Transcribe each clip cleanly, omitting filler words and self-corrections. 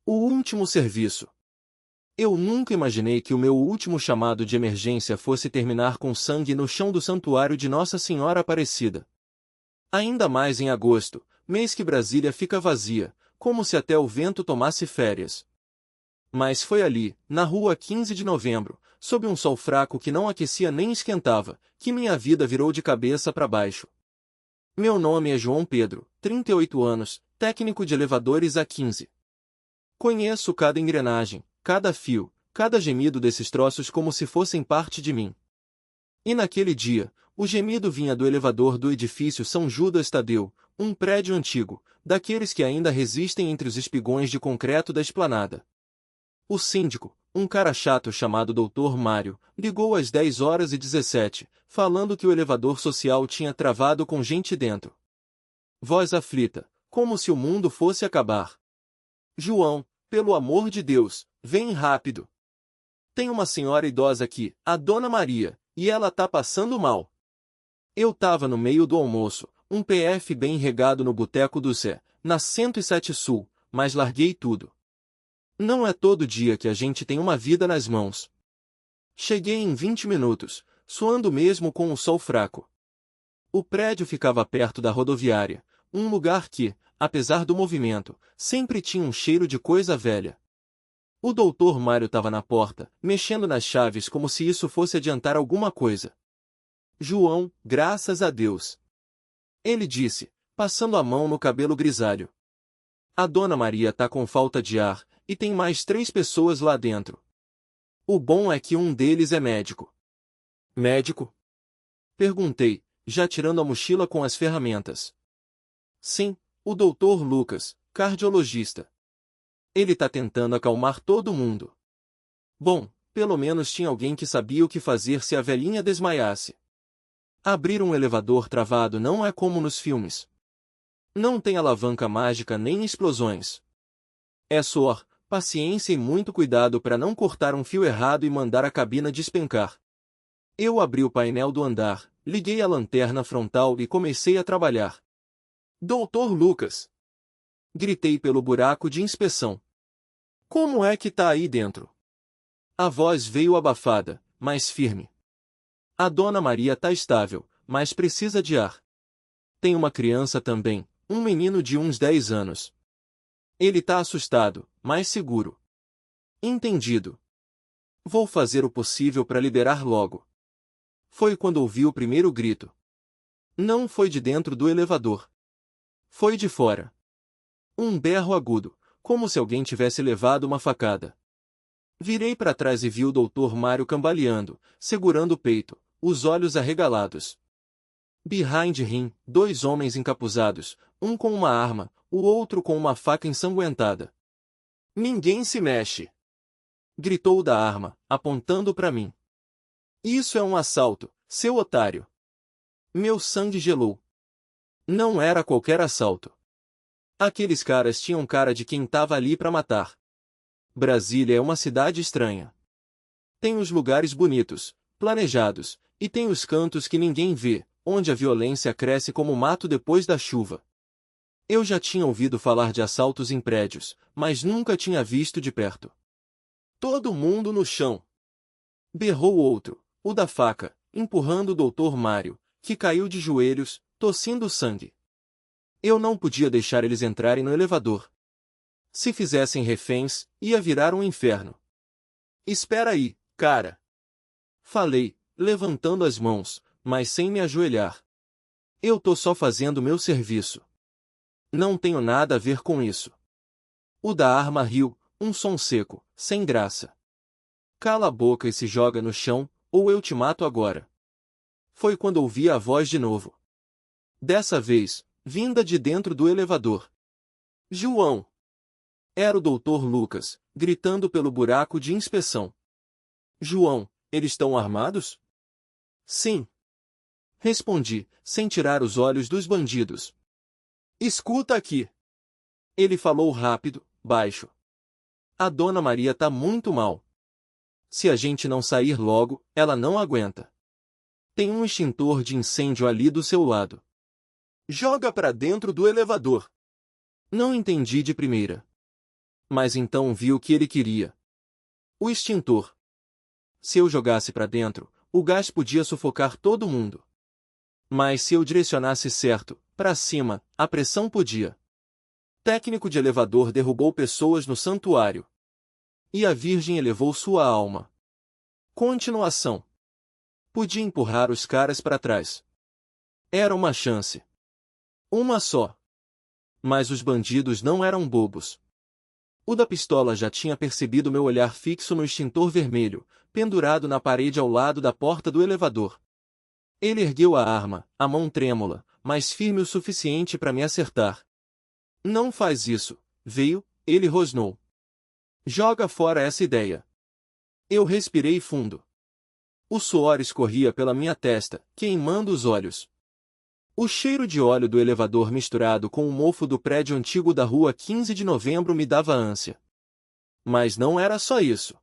O último serviço. Eu nunca imaginei que o meu último chamado de emergência fosse terminar com sangue no chão do santuário de Nossa Senhora Aparecida. Ainda mais em agosto, mês que Brasília fica vazia, como se até o vento tomasse férias. Mas foi ali, na rua 15 de novembro, sob um sol fraco que não aquecia nem esquentava, que minha vida virou de cabeça para baixo. Meu nome é João Pedro, 38 anos, técnico de elevadores A15. Conheço cada engrenagem, cada fio, cada gemido desses troços como se fossem parte de mim. E naquele dia, o gemido vinha do elevador do edifício São Judas Tadeu, um prédio antigo, daqueles que ainda resistem entre os espigões de concreto da esplanada. O síndico, um cara chato chamado Dr. Mário, ligou às 10h17, falando que o elevador social tinha travado com gente dentro. Voz aflita, como se o mundo fosse acabar. João, pelo amor de Deus, vem rápido. Tem uma senhora idosa aqui, a Dona Maria, e ela tá passando mal. Eu tava no meio do almoço, um PF bem regado no Boteco do Zé, na 107 Sul, mas larguei tudo. Não é todo dia que a gente tem uma vida nas mãos. Cheguei em 20 minutos, suando mesmo com o sol fraco. O prédio ficava perto da rodoviária, um lugar que, apesar do movimento, sempre tinha um cheiro de coisa velha. O doutor Mário estava na porta, mexendo nas chaves como se isso fosse adiantar alguma coisa. João, graças a Deus. Ele disse, passando a mão no cabelo grisalho. A Dona Maria tá com falta de ar, e tem mais 3 pessoas lá dentro. O bom é que um deles é médico. Médico? Perguntei, já tirando a mochila com as ferramentas. Sim, o Dr. Lucas, cardiologista. Ele tá tentando acalmar todo mundo. Bom, pelo menos tinha alguém que sabia o que fazer se a velhinha desmaiasse. Abrir um elevador travado não é como nos filmes. Não tem alavanca mágica nem explosões. É suor, paciência e muito cuidado para não cortar um fio errado e mandar a cabina despencar. Eu abri o painel do andar, liguei a lanterna frontal e comecei a trabalhar. Doutor Lucas! Gritei pelo buraco de inspeção. Como é que tá aí dentro? A voz veio abafada, mas firme. A Dona Maria tá estável, mas precisa de ar. Tem uma criança também, um menino de uns 10 anos. Ele tá assustado, mas seguro. Entendido. Vou fazer o possível para liberar logo. Foi quando ouvi o primeiro grito. Não foi de dentro do elevador. Foi de fora. Um berro agudo, como se alguém tivesse levado uma facada. Virei para trás e vi o Dr. Mário cambaleando, segurando o peito, os olhos arregalados. Behind him, 2 homens encapuzados, um com uma arma, o outro com uma faca ensanguentada. Ninguém se mexe! Gritou o da arma, apontando para mim. Isso é um assalto, seu otário! Meu sangue gelou. Não era qualquer assalto. Aqueles caras tinham cara de quem tava ali para matar. Brasília é uma cidade estranha. Tem os lugares bonitos, planejados, e tem os cantos que ninguém vê, onde a violência cresce como mato depois da chuva. Eu já tinha ouvido falar de assaltos em prédios, mas nunca tinha visto de perto. Todo mundo no chão! Berrou o outro, o da faca, empurrando o Dr. Mário, que caiu de joelhos, tossindo sangue. Eu não podia deixar eles entrarem no elevador. Se fizessem reféns, ia virar um inferno. Espera aí, cara! Falei, levantando as mãos, mas sem me ajoelhar. Eu tô só fazendo meu serviço. Não tenho nada a ver com isso. O da arma riu, um som seco, sem graça. Cala a boca e se joga no chão, ou eu te mato agora. Foi quando ouvi a voz de novo. Dessa vez, vinda de dentro do elevador. João! Era o Dr. Lucas, gritando pelo buraco de inspeção. João, eles estão armados? Sim. Respondi, sem tirar os olhos dos bandidos. Escuta aqui. Ele falou rápido, baixo. A Dona Maria tá muito mal. Se a gente não sair logo, ela não aguenta. Tem um extintor de incêndio ali do seu lado. Joga pra dentro do elevador. Não entendi de primeira. Mas então vi o que ele queria. O extintor. Se eu jogasse para dentro, o gás podia sufocar todo mundo. Mas se eu direcionasse certo, para cima, a pressão podia. Técnico de elevador derrubou pessoas no santuário. E a Virgem elevou sua alma. Continuação. Podia empurrar os caras para trás. Era uma chance. Uma só. Mas os bandidos não eram bobos. O da pistola já tinha percebido meu olhar fixo no extintor vermelho, pendurado na parede ao lado da porta do elevador. Ele ergueu a arma, a mão trêmula, mas firme o suficiente para me acertar. Não faz isso, veio, ele rosnou. Joga fora essa ideia. Eu respirei fundo. O suor escorria pela minha testa, queimando os olhos. O cheiro de óleo do elevador misturado com o mofo do prédio antigo da rua 15 de novembro me dava ânsia. Mas não era só isso.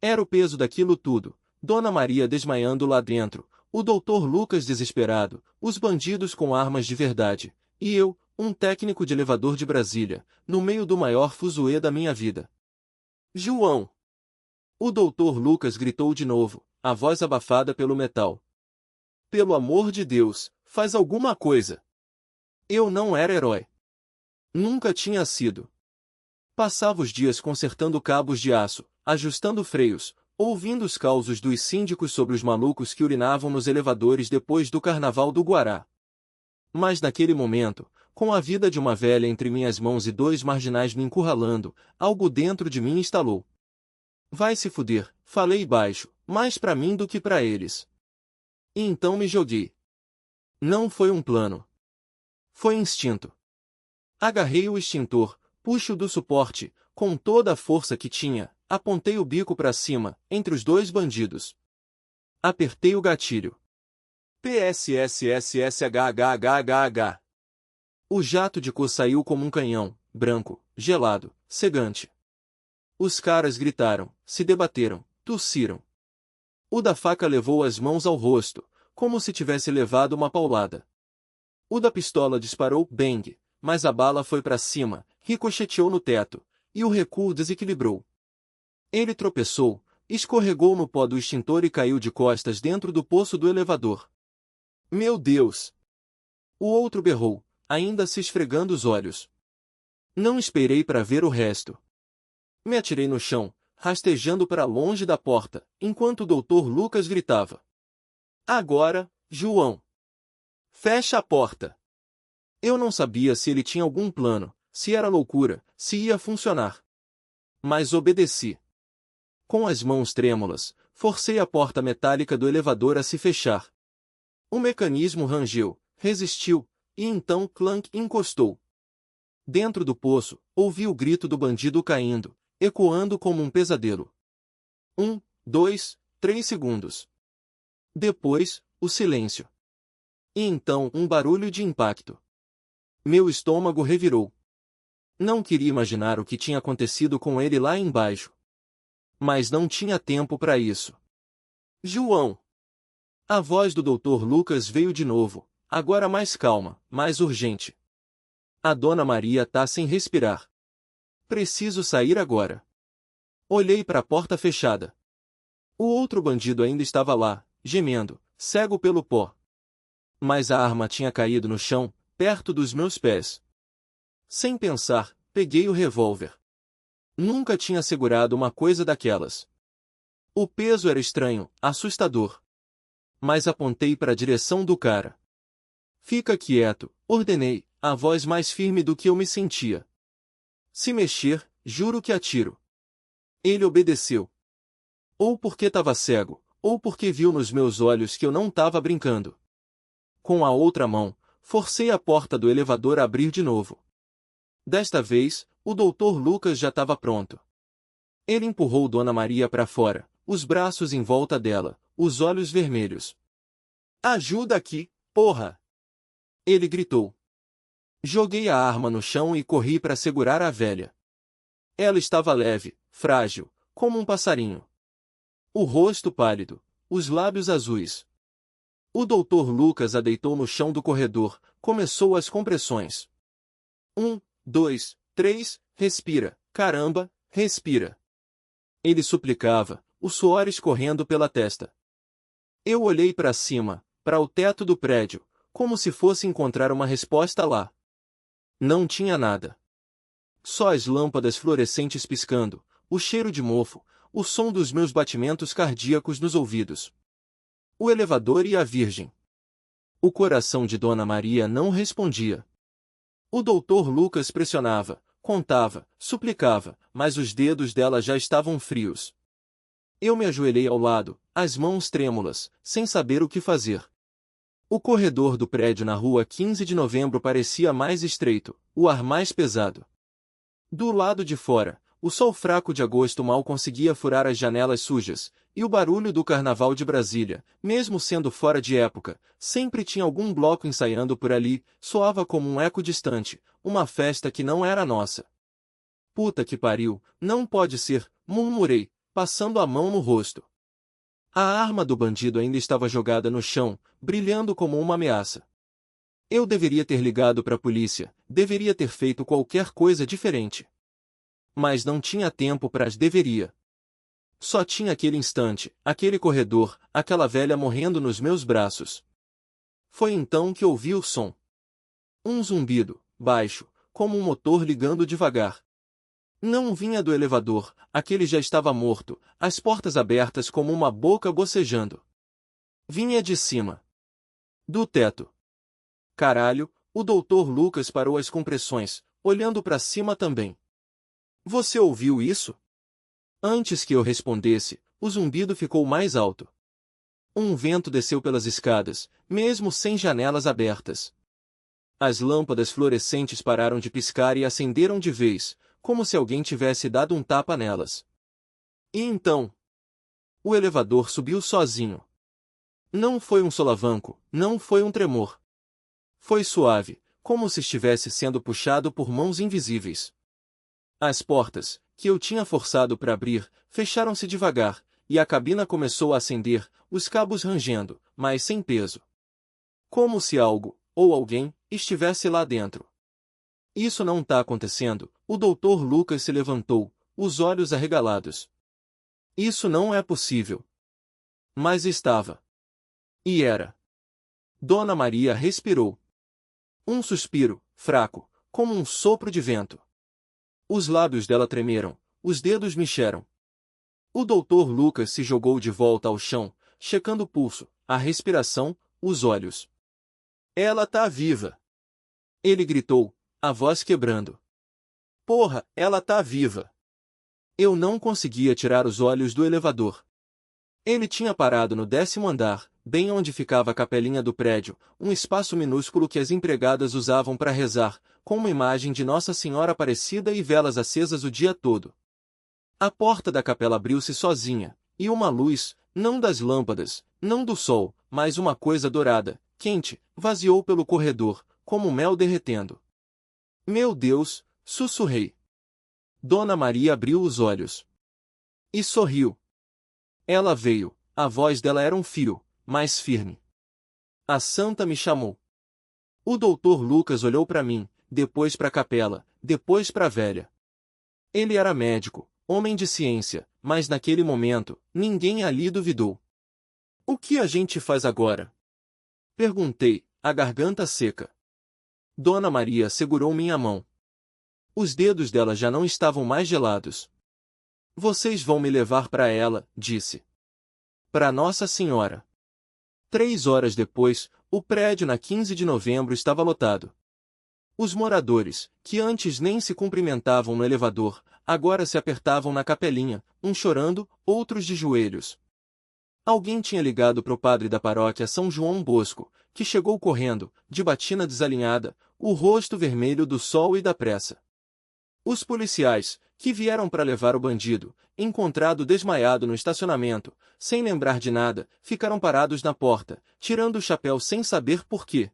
Era o peso daquilo tudo, Dona Maria desmaiando lá dentro, o Dr. Lucas desesperado, os bandidos com armas de verdade, e eu, um técnico de elevador de Brasília, no meio do maior fuzuê da minha vida. João! O Dr. Lucas gritou de novo, a voz abafada pelo metal. Pelo amor de Deus, faz alguma coisa! Eu não era herói. Nunca tinha sido. Passava os dias consertando cabos de aço, ajustando freios, ouvindo os causos dos síndicos sobre os malucos que urinavam nos elevadores depois do Carnaval do Guará. Mas naquele momento, com a vida de uma velha entre minhas mãos e dois marginais me encurralando, algo dentro de mim estalou. Vai se fuder, falei baixo, mais pra mim do que pra eles. E então me joguei. Não foi um plano. Foi instinto. Agarrei o extintor, puxo do suporte, com toda a força que tinha, apontei o bico para cima, entre os dois bandidos. Apertei o gatilho. PSSSSHHHHH. O jato de cor saiu como um canhão, branco, gelado, cegante. Os caras gritaram, se debateram, tossiram. O da faca levou as mãos ao rosto, como se tivesse levado uma paulada. O da pistola disparou, bang, mas a bala foi para cima, ricocheteou no teto, e o recuo desequilibrou. Ele tropeçou, escorregou no pó do extintor e caiu de costas dentro do poço do elevador. Meu Deus! O outro berrou, ainda se esfregando os olhos. Não esperei para ver o resto. Me atirei no chão, rastejando para longe da porta, enquanto o Dr. Lucas gritava. Agora, João! Fecha a porta! Eu não sabia se ele tinha algum plano, se era loucura, se ia funcionar. Mas obedeci. Com as mãos trêmulas, forcei a porta metálica do elevador a se fechar. O mecanismo rangeu, resistiu, e então clank encostou. Dentro do poço, ouvi o grito do bandido caindo, ecoando como um pesadelo. 1, 2, 3 segundos. Depois, o silêncio. E então um barulho de impacto. Meu estômago revirou. Não queria imaginar o que tinha acontecido com ele lá embaixo. Mas não tinha tempo para isso. João! A voz do Dr. Lucas veio de novo, agora mais calma, mais urgente. A Dona Maria tá sem respirar. Preciso sair agora. Olhei para a porta fechada. O outro bandido ainda estava lá, gemendo, cego pelo pó. Mas a arma tinha caído no chão, perto dos meus pés. Sem pensar, peguei o revólver. Nunca tinha segurado uma coisa daquelas. O peso era estranho, assustador. Mas apontei para a direção do cara. Fica quieto, ordenei, a voz mais firme do que eu me sentia. Se mexer, juro que atiro. Ele obedeceu. Ou porque estava cego, ou porque viu nos meus olhos que eu não estava brincando. Com a outra mão, forcei a porta do elevador a abrir de novo. Desta vez, o Dr. Lucas já estava pronto. Ele empurrou Dona Maria para fora, os braços em volta dela, os olhos vermelhos. Ajuda aqui, porra! Ele gritou. Joguei a arma no chão e corri para segurar a velha. Ela estava leve, frágil, como um passarinho. O rosto pálido, os lábios azuis. O Dr. Lucas a deitou no chão do corredor, começou as compressões. 1, 2, 3, respira, Caramba, respira. Ele suplicava, o suor escorrendo pela testa. Eu olhei para cima, para o teto do prédio, como se fosse encontrar uma resposta lá. Não tinha nada. Só as lâmpadas fluorescentes piscando, o cheiro de mofo, o som dos meus batimentos cardíacos nos ouvidos. O elevador e a Virgem. O coração de Dona Maria não respondia. O doutor Lucas pressionava, contava, suplicava, mas os dedos dela já estavam frios. Eu me ajoelhei ao lado, as mãos trêmulas, sem saber o que fazer. O corredor do prédio na rua 15 de Novembro parecia mais estreito, o ar mais pesado. Do lado de fora, o sol fraco de agosto mal conseguia furar as janelas sujas, e o barulho do Carnaval de Brasília, mesmo sendo fora de época, sempre tinha algum bloco ensaiando por ali, soava como um eco distante, uma festa que não era nossa. Puta que pariu, não pode ser, murmurei, passando a mão no rosto. A arma do bandido ainda estava jogada no chão, brilhando como uma ameaça. Eu deveria ter ligado para a polícia, deveria ter feito qualquer coisa diferente. Mas não tinha tempo para as deveria. Só tinha aquele instante, aquele corredor, aquela velha morrendo nos meus braços. Foi então que ouvi o som. Um zumbido, baixo, como um motor ligando devagar. Não vinha do elevador, aquele já estava morto, as portas abertas como uma boca bocejando. Vinha de cima. Do teto. Caralho, o doutor Lucas parou as compressões, olhando para cima também. Você ouviu isso? Antes que eu respondesse, o zumbido ficou mais alto. Um vento desceu pelas escadas, mesmo sem janelas abertas. As lâmpadas fluorescentes pararam de piscar e acenderam de vez, como se alguém tivesse dado um tapa nelas. E então? O elevador subiu sozinho. Não foi um solavanco, não foi um tremor. Foi suave, como se estivesse sendo puxado por mãos invisíveis. As portas, que eu tinha forçado para abrir, fecharam-se devagar, e a cabina começou a acender, os cabos rangendo, mas sem peso. Como se algo, ou alguém, estivesse lá dentro. Isso não está acontecendo, o doutor Lucas se levantou, os olhos arregalados. Isso não é possível. Mas estava. E era. Dona Maria respirou. Um suspiro, fraco, como um sopro de vento. Os lábios dela tremeram, os dedos mexeram. O doutor Lucas se jogou de volta ao chão, checando o pulso, a respiração, os olhos. Ela tá viva! Ele gritou, a voz quebrando. Porra, ela tá viva! Eu não conseguia tirar os olhos do elevador. Ele tinha parado no 10º andar, bem onde ficava a capelinha do prédio, um espaço minúsculo que as empregadas usavam para rezar, com uma imagem de Nossa Senhora Aparecida e velas acesas o dia todo. A porta da capela abriu-se sozinha, e uma luz, não das lâmpadas, não do sol, mas uma coisa dourada, quente, vaziou pelo corredor, como mel derretendo. Meu Deus, sussurrei. Dona Maria abriu os olhos. E sorriu. Ela veio, a voz dela era um fio, mais firme. A santa me chamou. O doutor Lucas olhou para mim, depois para a capela, depois para a velha. Ele era médico, homem de ciência, mas naquele momento, ninguém ali duvidou. O que a gente faz agora? Perguntei, a garganta seca. Dona Maria segurou minha mão. Os dedos dela já não estavam mais gelados. Vocês vão me levar para ela, disse. Para Nossa Senhora. 3 horas depois, o prédio na 15 de novembro estava lotado. Os moradores, que antes nem se cumprimentavam no elevador, agora se apertavam na capelinha, uns chorando, outros de joelhos. Alguém tinha ligado para o padre da paróquia São João Bosco, que chegou correndo, de batina desalinhada, o rosto vermelho do sol e da pressa. Os policiais, que vieram para levar o bandido, encontrado desmaiado no estacionamento, sem lembrar de nada, ficaram parados na porta, tirando o chapéu sem saber por quê.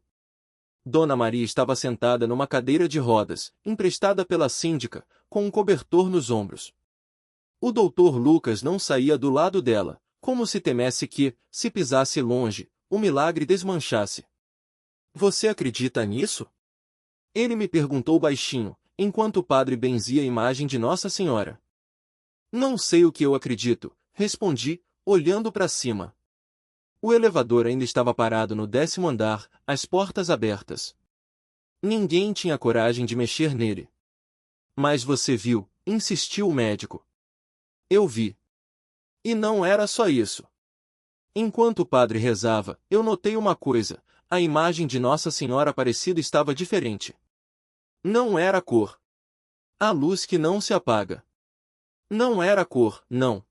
Dona Maria estava sentada numa cadeira de rodas, emprestada pela síndica, com um cobertor nos ombros. O doutor Lucas não saía do lado dela, como se temesse que, se pisasse longe, o milagre desmanchasse. Você acredita nisso? Ele me perguntou baixinho, enquanto o padre benzia a imagem de Nossa Senhora. Não sei o que eu acredito, respondi, olhando para cima. O elevador ainda estava parado no 10º andar, as portas abertas. Ninguém tinha coragem de mexer nele. Mas você viu, insistiu o médico. Eu vi. E não era só isso. Enquanto o padre rezava, eu notei uma coisa: a imagem de Nossa Senhora Aparecida estava diferente. Não era a cor. A luz que não se apaga. Não era a cor, não.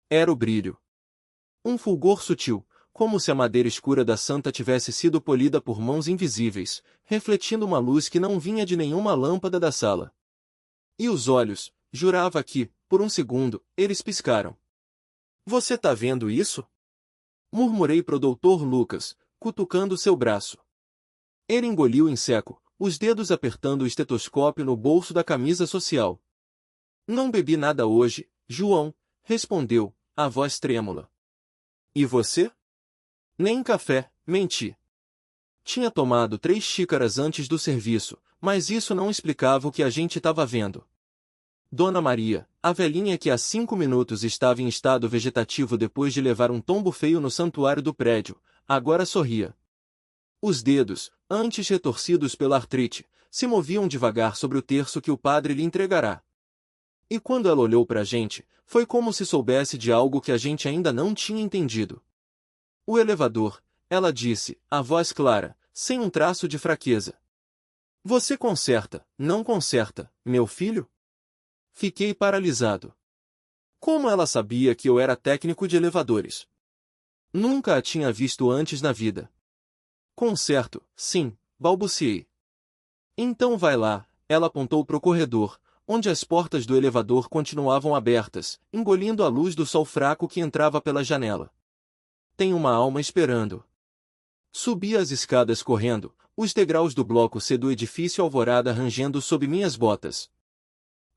Era o brilho. Um fulgor sutil, como se a madeira escura da santa tivesse sido polida por mãos invisíveis, refletindo uma luz que não vinha de nenhuma lâmpada da sala. E os olhos, jurava que, por um segundo, eles piscaram. Você tá vendo isso? Murmurei pro Dr. Lucas, cutucando seu braço. Ele engoliu em seco, os dedos apertando o estetoscópio no bolso da camisa social. Não bebi nada hoje, João, respondeu, a voz trêmula. E você? Nem café, menti. Tinha tomado 3 xícaras antes do serviço, mas isso não explicava o que a gente estava vendo. Dona Maria, a velhinha que há 5 minutos estava em estado vegetativo depois de levar um tombo feio no santuário do prédio, agora sorria. Os dedos, antes retorcidos pela artrite, se moviam devagar sobre o terço que o padre lhe entregará. E quando ela olhou para a gente, foi como se soubesse de algo que a gente ainda não tinha entendido. O elevador, ela disse, a voz clara, sem um traço de fraqueza. Você conserta, não conserta, meu filho? Fiquei paralisado. Como ela sabia que eu era técnico de elevadores? Nunca a tinha visto antes na vida. Conserto, sim, balbuciei. Então vai lá, ela apontou para o corredor, onde as portas do elevador continuavam abertas, engolindo a luz do sol fraco que entrava pela janela. Tem uma alma esperando. Subi as escadas correndo, os degraus do bloco C do edifício Alvorada rangendo sob minhas botas.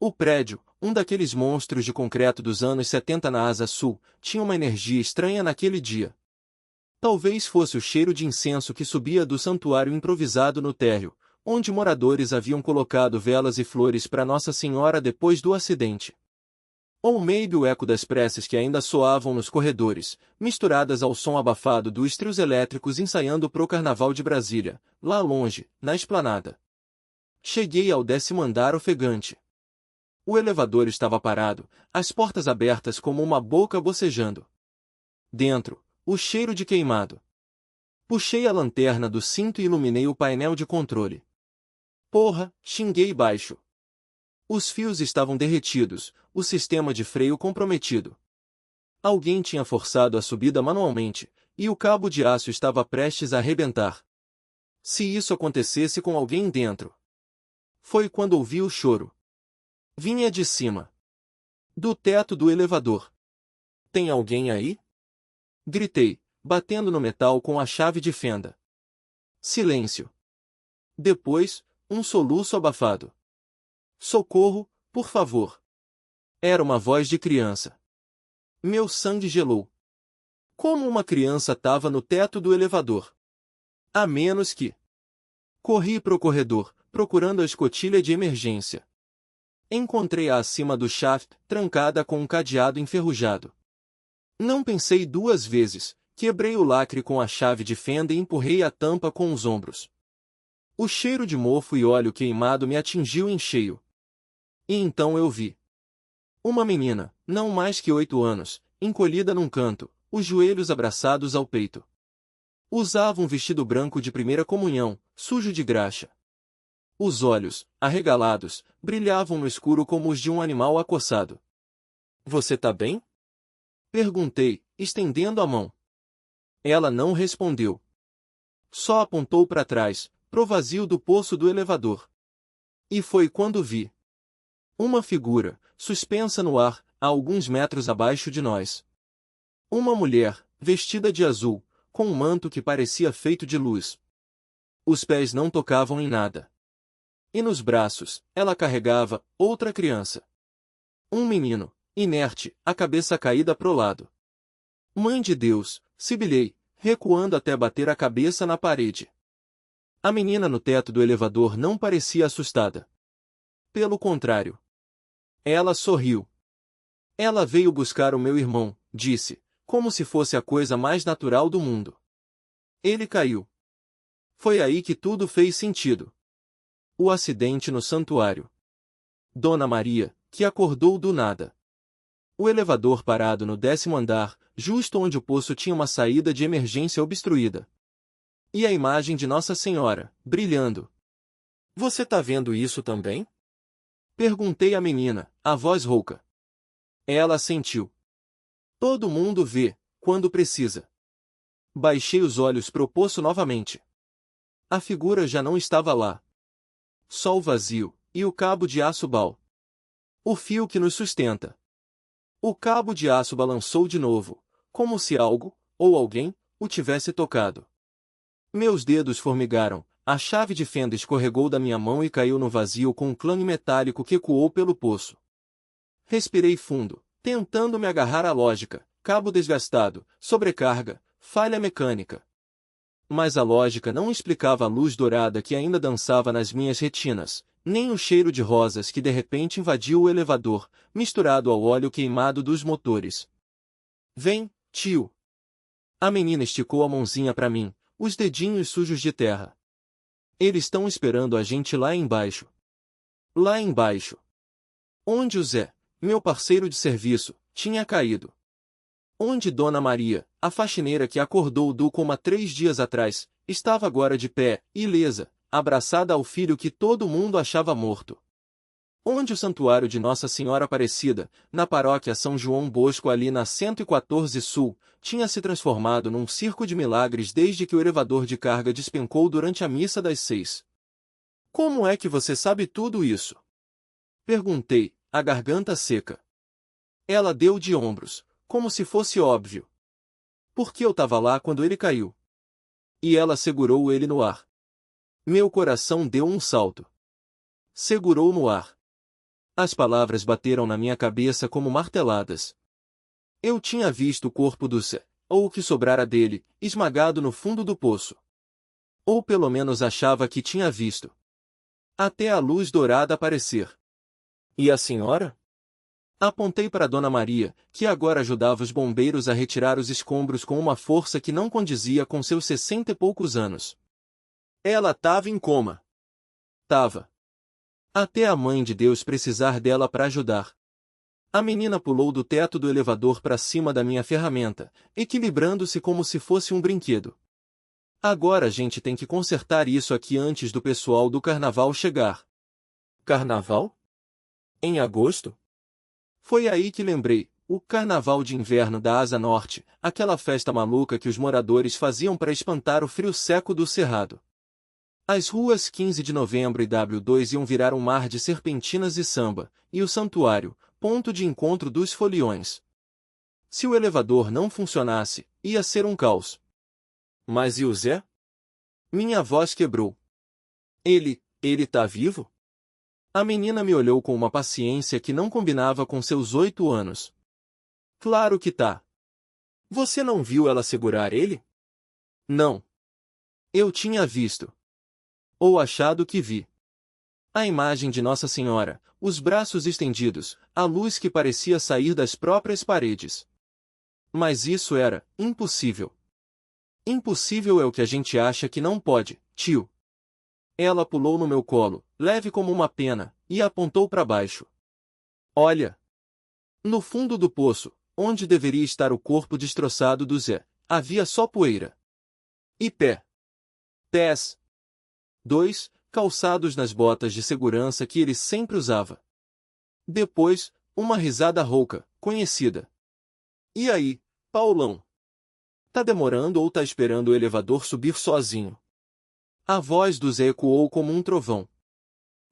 O prédio, um daqueles monstros de concreto dos anos 70 na asa sul, tinha uma energia estranha naquele dia. Talvez fosse o cheiro de incenso que subia do santuário improvisado no térreo, onde moradores haviam colocado velas e flores para Nossa Senhora depois do acidente. Ou maybe o eco das preces que ainda soavam nos corredores, misturadas ao som abafado dos trios elétricos ensaiando pro Carnaval de Brasília, lá longe, na esplanada. Cheguei ao 10º andar ofegante. O elevador estava parado, as portas abertas como uma boca bocejando. Dentro, o cheiro de queimado. Puxei a lanterna do cinto e iluminei o painel de controle. Porra, xinguei baixo. Os fios estavam derretidos, o sistema de freio comprometido. Alguém tinha forçado a subida manualmente, e o cabo de aço estava prestes a arrebentar. Se isso acontecesse com alguém dentro. Foi quando ouvi o choro. Vinha de cima. Do teto do elevador. Tem alguém aí? Gritei, batendo no metal com a chave de fenda. Silêncio. Depois, um soluço abafado. Socorro, por favor. Era uma voz de criança. Meu sangue gelou. Como uma criança estava no teto do elevador? A menos que... Corri para o corredor, procurando a escotilha de emergência. Encontrei-a acima do shaft, trancada com um cadeado enferrujado. Não pensei 2 vezes, quebrei o lacre com a chave de fenda e empurrei a tampa com os ombros. O cheiro de mofo e óleo queimado me atingiu em cheio. E então eu vi. Uma menina, não mais que 8 anos, encolhida num canto, os joelhos abraçados ao peito. Usava um vestido branco de primeira comunhão, sujo de graxa. Os olhos, arregalados, brilhavam no escuro como os de um animal acossado. Você tá bem? Perguntei, estendendo a mão. Ela não respondeu. Só apontou para trás, pro vazio do poço do elevador. E foi quando vi uma figura, suspensa no ar, a alguns metros abaixo de nós. Uma mulher, vestida de azul, com um manto que parecia feito de luz. Os pés não tocavam em nada. E nos braços, ela carregava outra criança. Um menino, inerte, a cabeça caída pro lado. Mãe de Deus, sibilei, recuando até bater a cabeça na parede. A menina no teto do elevador não parecia assustada. pelo contrário. Ela sorriu. Ela veio buscar o meu irmão, disse, como se fosse a coisa mais natural do mundo. Ele caiu. Foi aí que tudo fez sentido. O acidente no santuário. Dona Maria, que acordou do nada. O elevador parado no 10º andar, justo onde o poço tinha uma saída de emergência obstruída. E a imagem de Nossa Senhora, brilhando. Você tá vendo isso também? Perguntei à menina, a voz rouca. Ela assentiu. Todo mundo vê, quando precisa. Baixei os olhos pro poço novamente. A figura já não estava lá. Só o vazio, e o cabo de aço bal. O fio que nos sustenta. O cabo de aço balançou de novo, como se algo, ou alguém, o tivesse tocado. Meus dedos formigaram, a chave de fenda escorregou da minha mão e caiu no vazio com um clã metálico que ecoou pelo poço. Respirei fundo, tentando me agarrar à lógica, cabo desgastado, sobrecarga, falha mecânica. Mas a lógica não explicava a luz dourada que ainda dançava nas minhas retinas, nem o cheiro de rosas que de repente invadiu o elevador, misturado ao óleo queimado dos motores. Vem, tio. A menina esticou a mãozinha para mim, os dedinhos sujos de terra. Eles estão esperando a gente lá embaixo. Lá embaixo. Onde o Zé, meu parceiro de serviço, tinha caído. Onde Dona Maria, a faxineira que acordou do coma 3 dias atrás, estava agora de pé, ilesa, abraçada ao filho que todo mundo achava morto. Onde o santuário de Nossa Senhora Aparecida, na paróquia São João Bosco ali na 114 Sul, tinha se transformado num circo de milagres desde que o elevador de carga despencou durante a missa das 6. Como é que você sabe tudo isso? Perguntei, a garganta seca. Ela deu de ombros, como se fosse óbvio. Porque eu estava lá quando ele caiu. E ela segurou ele no ar. Meu coração deu um salto. Segurou no ar. As palavras bateram na minha cabeça como marteladas. Eu tinha visto o corpo do Zé, ou o que sobrara dele, esmagado no fundo do poço. Ou pelo menos achava que tinha visto. Até a luz dourada aparecer. E a senhora? Apontei para Dona Maria, que agora ajudava os bombeiros a retirar os escombros com uma força que não condizia com seus 60 e poucos anos. Ela estava em coma. Tava. Até a Mãe de Deus precisar dela para ajudar. A menina pulou do teto do elevador para cima da minha ferramenta, equilibrando-se como se fosse um brinquedo. Agora a gente tem que consertar isso aqui antes do pessoal do carnaval chegar. Carnaval? Em agosto? Foi aí que lembrei, o carnaval de inverno da Asa Norte, aquela festa maluca que os moradores faziam para espantar o frio seco do cerrado. As ruas 15 de novembro e W2 iam virar um mar de serpentinas e samba, e o santuário, ponto de encontro dos foliões. Se o elevador não funcionasse, ia ser um caos. Mas e o Zé? Minha voz quebrou. Ele tá vivo? A menina me olhou com uma paciência que não combinava com seus 8 anos. Claro que tá. Você não viu ela segurar ele? Não. Eu tinha visto. Ou achado que vi. A imagem de Nossa Senhora, os braços estendidos, a luz que parecia sair das próprias paredes. Mas isso era impossível. Impossível é o que a gente acha que não pode, tio. Ela pulou no meu colo, leve como uma pena, e apontou para baixo. Olha! No fundo do poço, onde deveria estar o corpo destroçado do Zé, havia só poeira. E pés. 2, calçados nas botas de segurança que ele sempre usava. Depois, uma risada rouca, conhecida. E aí, Paulão? Tá demorando ou tá esperando o elevador subir sozinho? A voz do Zé ecoou como um trovão.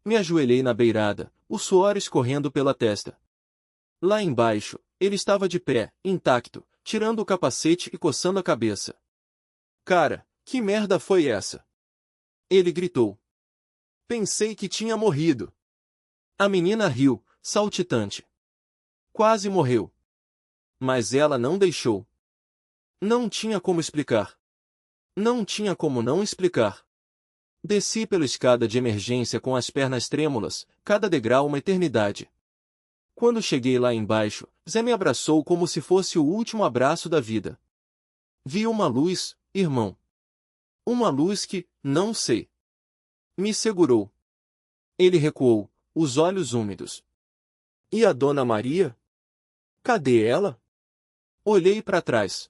Me ajoelhei na beirada, o suor escorrendo pela testa. Lá embaixo, ele estava de pé, intacto, tirando o capacete e coçando a cabeça. Cara, que merda foi essa? Ele gritou. Pensei que tinha morrido. A menina riu, saltitante. Quase morreu. Mas ela não deixou. Não tinha como explicar. Não tinha como não explicar. Desci pela escada de emergência com as pernas trêmulas, cada degrau uma eternidade. Quando cheguei lá embaixo, Zé me abraçou como se fosse o último abraço da vida. Vi uma luz, irmão. Uma luz que, não sei. Me segurou. Ele recuou, os olhos úmidos. E a Dona Maria? Cadê ela? Olhei para trás.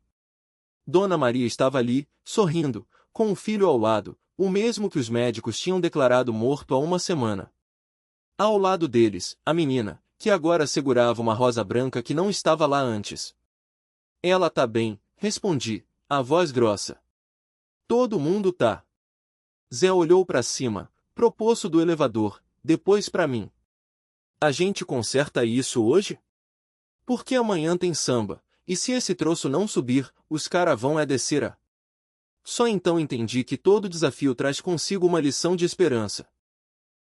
Dona Maria estava ali, sorrindo, com o filho ao lado, o mesmo que os médicos tinham declarado morto há uma semana. Ao lado deles, a menina, que agora segurava uma rosa branca que não estava lá antes. Ela tá bem, respondi, a voz grossa. Todo mundo tá. Zé olhou para cima, pro poço do elevador, depois para mim. A gente conserta isso hoje? Porque amanhã tem samba, e se esse troço não subir, os cara vão descer a... Só então entendi que todo desafio traz consigo uma lição de esperança.